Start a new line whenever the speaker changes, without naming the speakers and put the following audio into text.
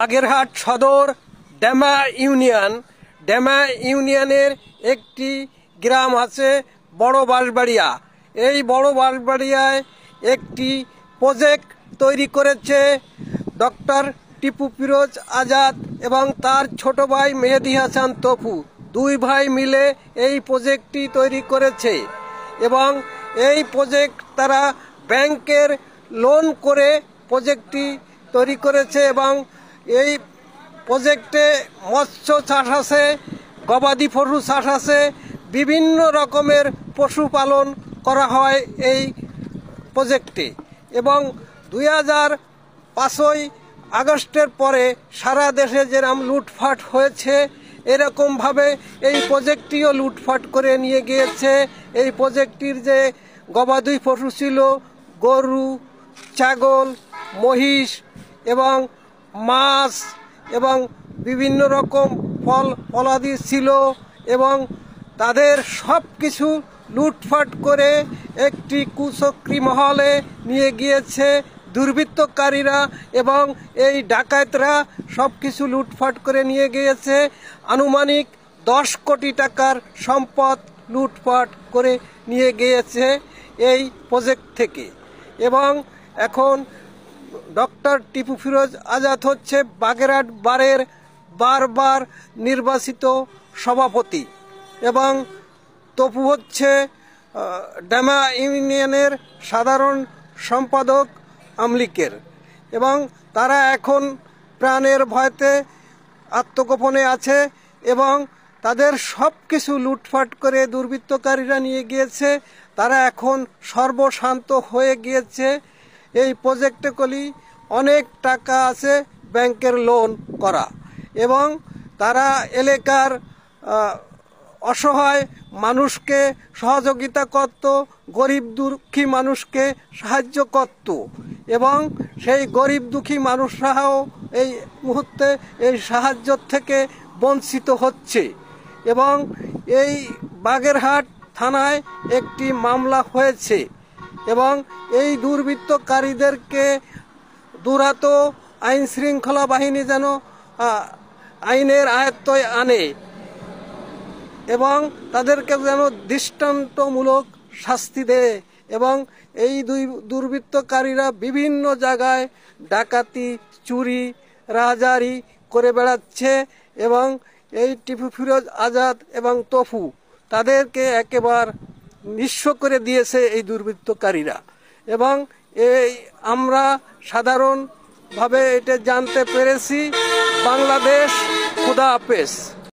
বাগেরহাট সদর ডেমা ইউনিয়নের একটি গ্রাম আছে বড় বাঁশবাড়িয়া। এই বড় বাঁশবাড়িয়ায় একটি প্রজেক্ট তৈরি করেছে ডক্টর টিপু ফিরোজ আজাদ এবং তার ছোট ভাই মেহেদি হাসান তপু। দুই ভাই মিলে এই প্রজেক্টটি তৈরি করেছে এবং এই প্রজেক্ট তারা ব্যাংকের লোন করে প্রজেক্টটি তৈরি করেছে এবং এই প্রজেক্টে মৎস্য চাষ আছে, গবাদি পশু চাষ আছে, বিভিন্ন রকমের পশুপালন করা হয় এই প্রজেক্টে। এবং 2005 আগস্টের পরে সারা দেশে যেরকম লুটপাট হয়েছে এরকমভাবে এই প্রজেক্টটিও লুটপাট করে নিয়ে গিয়েছে। এই প্রজেক্টটির যে গবাদি পশু ছিল, গরু, ছাগল, মহিষ এবং মাছ এবং বিভিন্ন রকম ফলাদি ছিল এবং তাদের সব কিছু লুটপাট করে একটি কুচক্রী মহলে নিয়ে গিয়েছে দুর্বৃত্তকারীরা এবং এই ডাকাতরা সব কিছু লুটপাট করে নিয়ে গিয়েছে। আনুমানিক 10 কোটি টাকার সম্পদ লুটপাট করে নিয়ে গিয়েছে এই প্রজেক্ট থেকে। এবং এখন ডক্টর টিপু ফিরোজ আজাদ হচ্ছে বাগেরহাট বারের বারবার নির্বাচিত সভাপতি এবং তপু হচ্ছে ডেমা ইউনিয়নের সাধারণ সম্পাদক আমলিকের। এবং তারা এখন প্রাণের ভয়তে আত্মগোপনে আছে এবং তাদের সব কিছু লুটপাট করে দুর্বৃত্তকারীরা নিয়ে গিয়েছে। তারা এখন সর্বশান্ত হয়ে গিয়েছে। এই প্রজেক্টে কলি অনেক টাকা আছে ব্যাংকের লোন করা এবং তারা এলাকার অসহায় মানুষকে সহযোগিতা করত, গরিব দুঃখী মানুষকে সাহায্য করত এবং সেই গরিব দুঃখী মানুষরাও এই মুহূর্তে এই সাহায্য থেকে বঞ্চিত হচ্ছে। এবং এই বাগেরহাট থানায় একটি মামলা হয়েছে এবং এই দুর্বৃত্তকারীদেরকে দুরাত আইন শৃঙ্খলা বাহিনী যেন আইনের আয়ত্তায় আনে এবং তাদেরকে যেন দৃষ্টান্তমূলক শাস্তি দেয়। এবং এই দুর্বৃত্তকারীরা বিভিন্ন জায়গায় ডাকাতি, চুরি, রাহাজারি করে বেড়াচ্ছে এবং এই টিপু ফিরোজ আজাদ এবং তপু তাদেরকে একেবারে নিঃস্ব করে দিয়েছে এই দুর্বৃত্তকারীরা। এবং এই আমরা সাধারণভাবে এটা জানতে পেরেছি। বাংলাদেশ, খুদা হাফেজ।